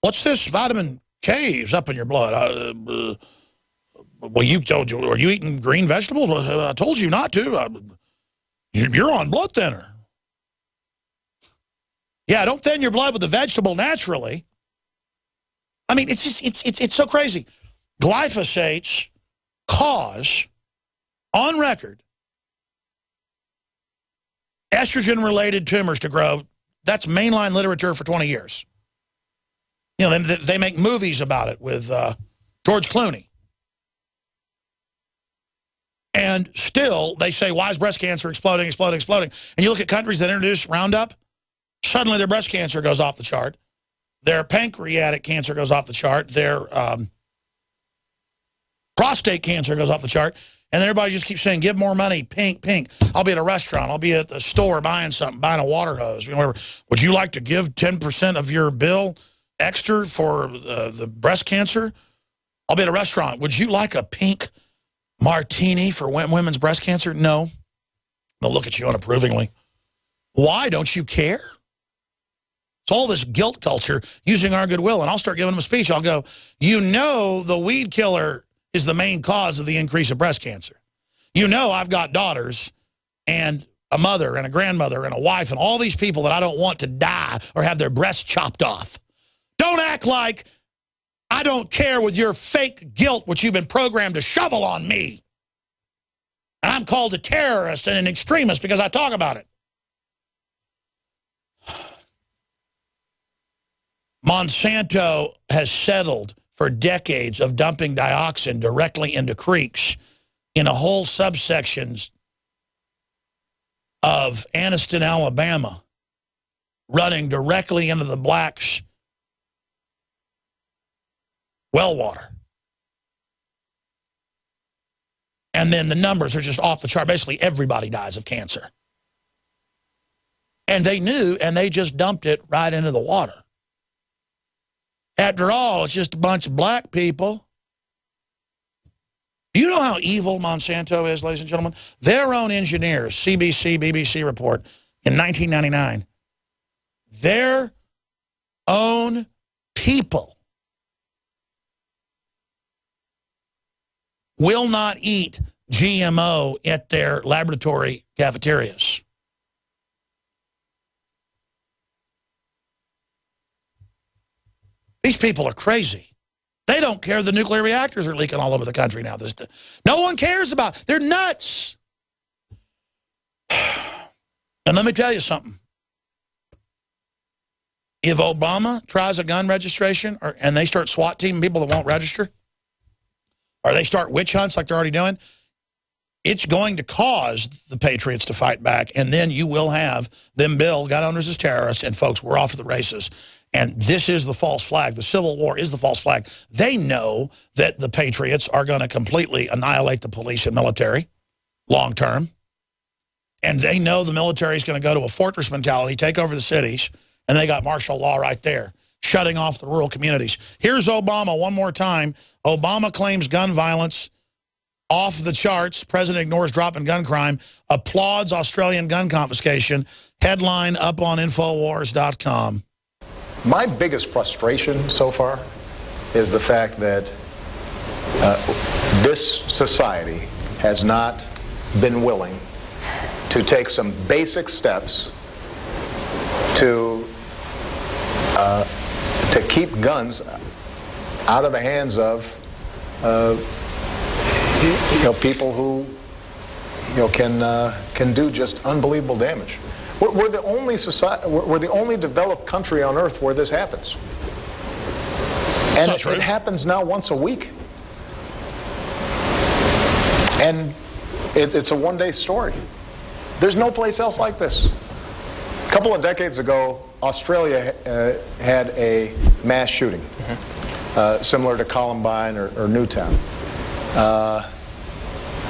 What's this vitamin K is up in your blood? Well, you told you, are you eating green vegetables? I told you not to. You're on blood thinner. Yeah, don't thin your blood with a vegetable naturally. I mean, it's just, it's so crazy. Glyphosates cause, on record, estrogen-related tumors to grow. That's mainline literature for 20 years. You know, they make movies about it with George Clooney. And still, they say, why is breast cancer exploding, exploding, exploding? And you look at countries that introduce Roundup, suddenly their breast cancer goes off the chart. Their pancreatic cancer goes off the chart. Their prostate cancer goes off the chart. And then everybody just keeps saying, give more money, pink, pink. I'll be at a restaurant. I'll be at the store buying something, buying a water hose. You know, whatever. Would you like to give 10% of your bill extra for the breast cancer? I'll be at a restaurant. Would you like a pink martini for women's breast cancer? No. They'll look at you unapprovingly. Why? Don't you care? It's all this guilt culture using our goodwill. And I'll start giving them a speech. I'll go, you know the weed killer is the main cause of the increase of breast cancer. You know I've got daughters and a mother and a grandmother and a wife and all these people that I don't want to die or have their breasts chopped off. Don't act like I don't care with your fake guilt, which you've been programmed to shovel on me. And I'm called a terrorist and an extremist because I talk about it. Monsanto has settled for decades of dumping dioxin directly into creeks in a whole subsections of Anniston, Alabama, running directly into the blacks' well water. And then the numbers are just off the chart. Basically, everybody dies of cancer. And they knew, and they just dumped it right into the water. After all, it's just a bunch of black people. Do you know how evil Monsanto is, ladies and gentlemen? Their own engineers, CBC, BBC report in 1999, their own people will not eat GMO at their laboratory cafeterias. These people are crazy. They don't care the nuclear reactors are leaking all over the country now. No one cares about it. They're nuts. And let me tell you something. If Obama tries a gun registration and they start SWAT teaming people that won't register, or they start witch hunts like they're already doing, it's going to cause the patriots to fight back, and then you will have them bill gun owners as terrorists, and folks, we're off to the races. And this is the false flag. The Civil War is the false flag. They know that the patriots are going to completely annihilate the police and military long term. And they know the military is going to go to a fortress mentality, take over the cities, and they got martial law right there, shutting off the rural communities. Here's Obama one more time. Obama claims gun violence off the charts. President ignores drop in gun crime. Applauds Australian gun confiscation. Headline up on Infowars.com. My biggest frustration so far is the fact that this society has not been willing to take some basic steps to keep guns out of the hands of people who can do just unbelievable damage. We're the only society. We're the only developed country on earth where this happens, and it happens now once a week, and it's a one-day story. There's no place else like this. A couple of decades ago, Australia had a mass shooting, similar to Columbine or Newtown,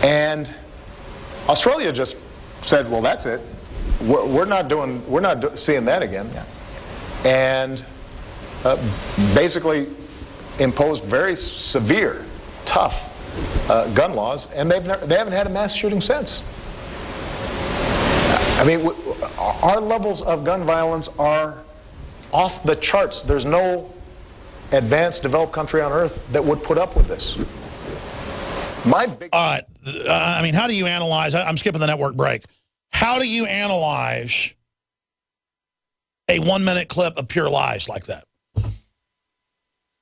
and Australia just said, "Well, that's it. We're not seeing that again," and basically imposed very severe, tough gun laws, and they haven't had a mass shooting since. I mean, our levels of gun violence are off the charts. There's no advanced, developed country on earth that would put up with this. My big... All right. I mean, how do you analyze? I'm skipping the network break. How do you analyze a 1-minute clip of pure lies like that?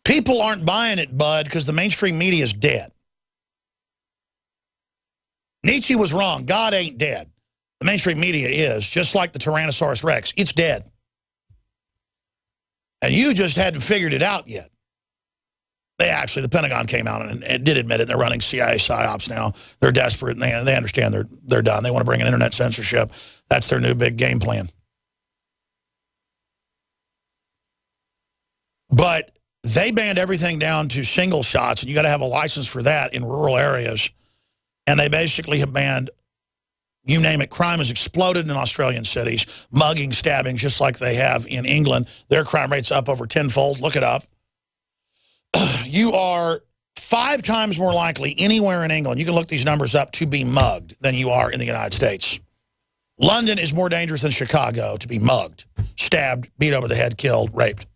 People aren't buying it, Bud, because the mainstream media is dead. Nietzsche was wrong. God ain't dead. The mainstream media is, just like the Tyrannosaurus Rex. It's dead. And you just hadn't figured it out yet. The Pentagon came out and did admit it. They're running CIA psyops now. They're desperate, and they understand they're done. They want to bring in internet censorship. That's their new big game plan. But they banned everything down to single shots, and you got to have a license for that in rural areas. And they basically have banned, you name it. Crime has exploded in Australian cities. Mugging, stabbings, just like they have in England. Their crime rate's up over tenfold. Look it up. You are 5 times more likely anywhere in England, you can look these numbers up, to be mugged than you are in the United States. London is more dangerous than Chicago to be mugged, stabbed, beat over the head, killed, raped.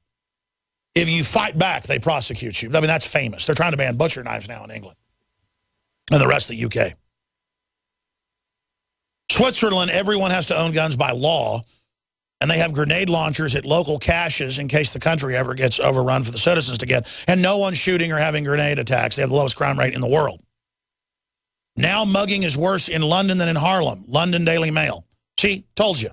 If you fight back, they prosecute you. I mean, that's famous. They're trying to ban butcher knives now in England and the rest of the UK. Switzerland, everyone has to own guns by law. And they have grenade launchers at local caches in case the country ever gets overrun for the citizens to get. And no one's shooting or having grenade attacks. They have the lowest crime rate in the world. Now mugging is worse in London than in Harlem. London Daily Mail. See, told you.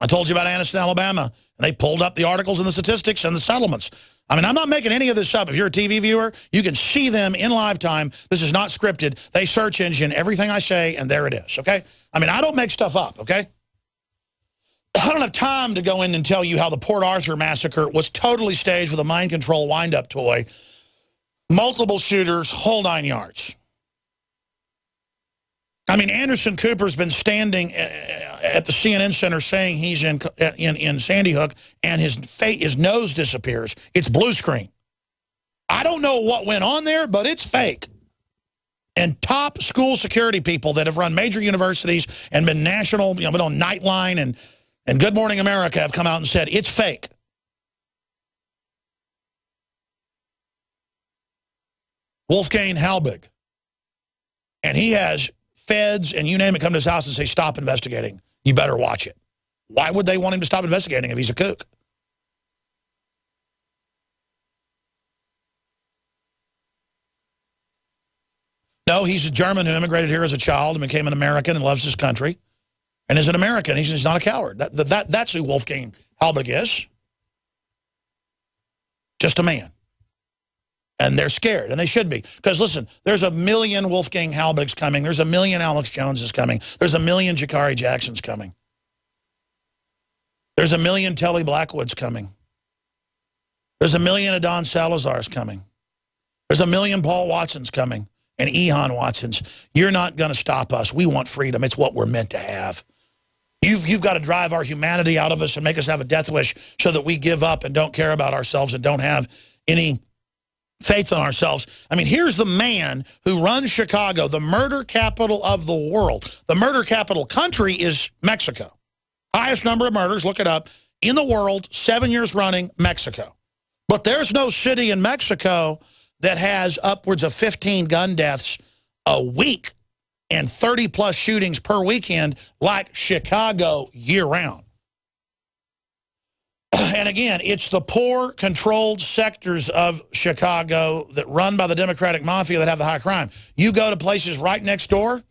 I told you about Anniston, Alabama. And they pulled up the articles and the statistics and the settlements. I mean, I'm not making any of this up. If you're a TV viewer, you can see them in live time. This is not scripted. They search engine everything I say, and there it is, okay? I mean, I don't make stuff up, okay? I don't have time to go in and tell you how the Port Arthur massacre was totally staged with a mind control wind-up toy. Multiple shooters, whole 9 yards. I mean, Anderson Cooper's been standing at the CNN Center saying he's in Sandy Hook, and his nose disappears. It's blue screen. I don't know what went on there, but it's fake. And top school security people that have run major universities and been national, been on Nightline and Good Morning America have come out and said, it's fake. Wolfgang Halbig. And he has feds and you name it come to his house and say, stop investigating. You better watch it. Why would they want him to stop investigating if he's a kook? No, he's a German who immigrated here as a child and became an American and loves his country. And is an American. He's not a coward. That's who Wolfgang Halbig is. Just a man. And they're scared, and they should be. Because, listen, there's a million Wolfgang Halbigs coming. There's a million Alex Joneses coming. There's a million Jakari Jacksons coming. There's a million Telly Blackwoods coming. There's a million Adon Salazars coming. There's a million Paul Watsons coming. And Ehan Watsons. You're not going to stop us. We want freedom. It's what we're meant to have. You've got to drive our humanity out of us and make us have a death wish so that we give up and don't care about ourselves and don't have any faith in ourselves. I mean, here's the man who runs Chicago, the murder capital of the world. The murder capital country is Mexico. Highest number of murders, look it up, in the world, 7 years running, Mexico. But there's no city in Mexico that has upwards of 15 gun deaths a week and 30-plus shootings per weekend like Chicago year-round. And again, it's the poor, controlled sectors of Chicago that run by the Democratic Mafia that have the high crime. You go to places right next door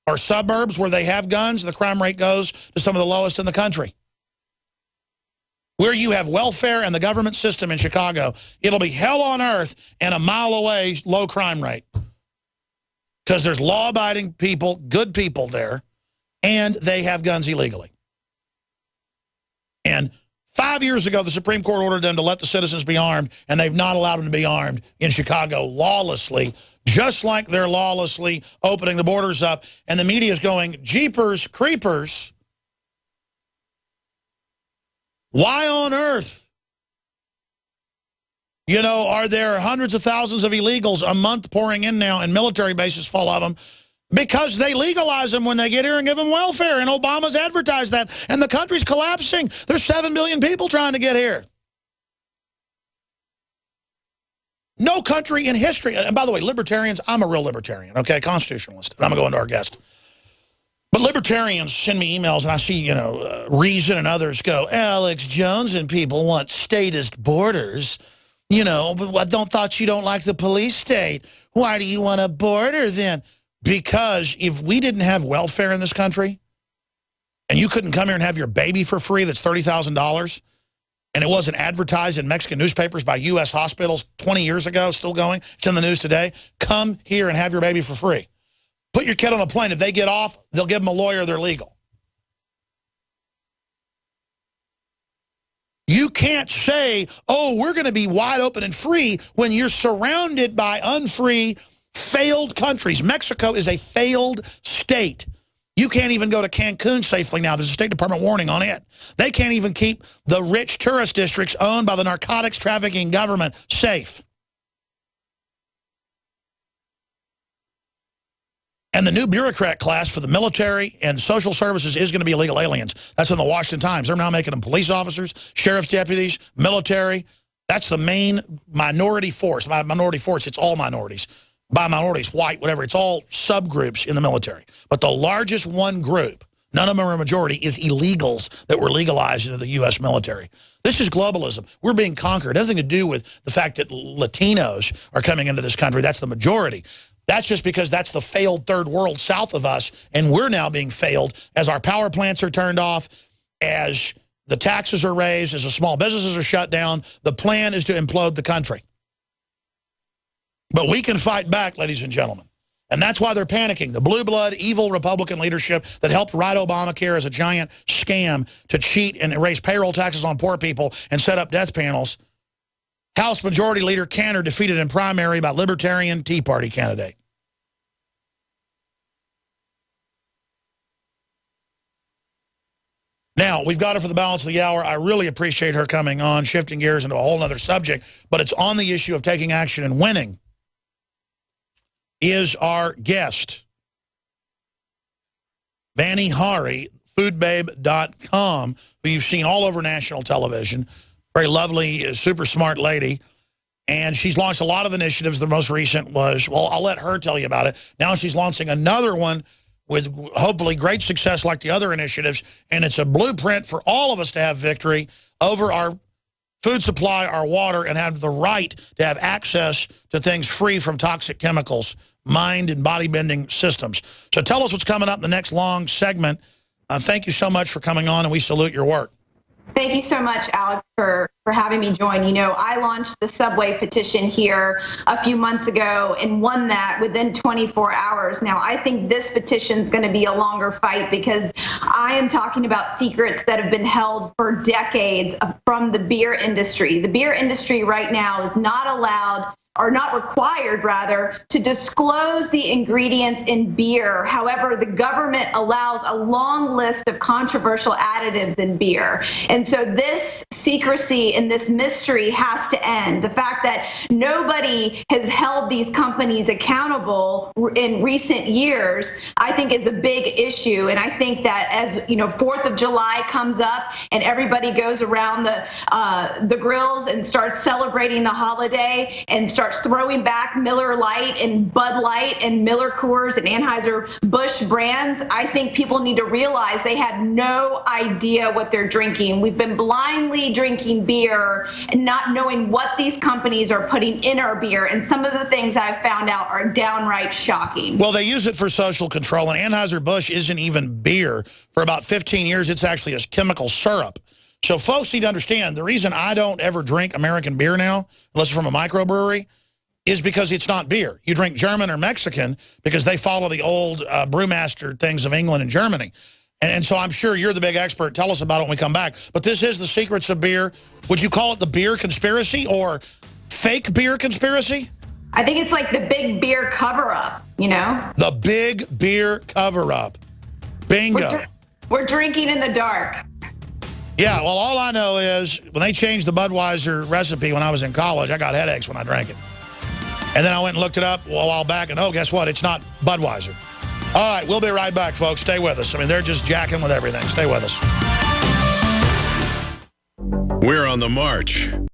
or suburbs where they have guns, the crime rate goes to some of the lowest in the country. Where you have welfare and the government system in Chicago, it'll be hell on earth and a mile away, low crime rate. Because there's law-abiding people, good people there, and they have guns illegally. And 5 years ago, the Supreme Court ordered them to let the citizens be armed, and they've not allowed them to be armed in Chicago lawlessly, just like they're lawlessly opening the borders up. And the media is going, jeepers creepers. Why on earth? You know, are there hundreds of thousands of illegals a month pouring in now and military bases full of them? Because they legalize them when they get here and give them welfare. And Obama's advertised that. And the country's collapsing. There's 7 billion people trying to get here. No country in history, and by the way, libertarians, I'm a real libertarian, okay, constitutionalist. I'm going to go into our guest. But libertarians send me emails, and I see, you know, Reason and others go, Alex Jones and people want statist borders. You know, but I thought you don't like the police state. Why do you want a border then? Because if we didn't have welfare in this country, and you couldn't come here and have your baby for free that's $30,000, and it wasn't advertised in Mexican newspapers by U.S. hospitals 20 years ago, still going, it's in the news today, come here and have your baby for free. Put your kid on a plane. If they get off, they'll give them a lawyer. They're legal. You can't say, oh, we're going to be wide open and free when you're surrounded by unfree, failed countries. Mexico is a failed state. You can't even go to Cancun safely now. There's a State Department warning on it. They can't even keep the rich tourist districts owned by the narcotics trafficking government safe. And the new bureaucrat class for the military and social services is going to be illegal aliens. That's in the Washington Times. They're now making them police officers, sheriff's deputies, military. That's the main minority force. By minority force, it's all minorities. By minorities, white, whatever. It's all subgroups in the military. But the largest one group, none of them are a majority, is illegals that were legalized into the U.S. military. This is globalism. We're being conquered. It has nothing to do with the fact that Latinos are coming into this country. That's the majority. That's just because that's the failed third world south of us, and we're now being failed as our power plants are turned off, as the taxes are raised, as the small businesses are shut down. The plan is to implode the country. But we can fight back, ladies and gentlemen. And that's why they're panicking. The blue blood, evil Republican leadership that helped write Obamacare as a giant scam to cheat and raise payroll taxes on poor people and set up death panels. House Majority Leader Cantor defeated in primary by Libertarian Tea Party candidate. Now, we've got her for the balance of the hour. I really appreciate her coming on, shifting gears into a whole other subject, but it's on the issue of taking action and winning. Is our guest, Vani Hari, foodbabe.com, who you've seen all over national television. Very lovely, super smart lady. And she's launched a lot of initiatives. The most recent was, well, I'll let her tell you about it. Now she's launching another one with hopefully great success like the other initiatives. And it's a blueprint for all of us to have victory over our food supply, our water, and have the right to have access to things free from toxic chemicals, mind and body bending systems. So tell us what's coming up in the next long segment. Thank you so much for coming on, and we salute your work. Thank you so much, Alex, for having me join. You know, I launched the Subway petition here a few months ago and won that within 24 hours. Now, I think this petition is going to be a longer fight because I am talking about secrets that have been held for decades from the beer industry. The beer industry right now is not allowed, or not required rather, to disclose the ingredients in beer. However, the government allows a long list of controversial additives in beer. And so this secrecy and this mystery has to end. The fact that nobody has held these companies accountable in recent years, I think is a big issue. And I think that as, you know, 4th of July comes up and everybody goes around the grills and starts celebrating the holiday and starts throwing back Miller Lite and Bud Light and Miller Coors and Anheuser-Busch brands, I think people need to realize they have no idea what they're drinking. We've been blindly drinking beer and not knowing what these companies are putting in our beer. And some of the things I've found out are downright shocking. Well, they use it for social control, and Anheuser-Busch isn't even beer. For about 15 years, it's actually a chemical syrup. So folks need to understand, the reason I don't ever drink American beer now, unless it's from a microbrewery, is because it's not beer. You drink German or Mexican because they follow the old brewmaster things of England and Germany. And so I'm sure you're the big expert. Tell us about it when we come back. But this is the secrets of beer. Would you call it the beer conspiracy or fake beer conspiracy? I think it's like the big beer cover-up, you know? The big beer cover-up. Bingo. We're drinking in the dark. Yeah, well, all I know is when they changed the Budweiser recipe when I was in college, I got headaches when I drank it. And then I went and looked it up a while back, and oh, guess what? It's not Budweiser. All right, we'll be right back, folks. Stay with us. I mean, they're just jacking with everything. Stay with us. We're on the march.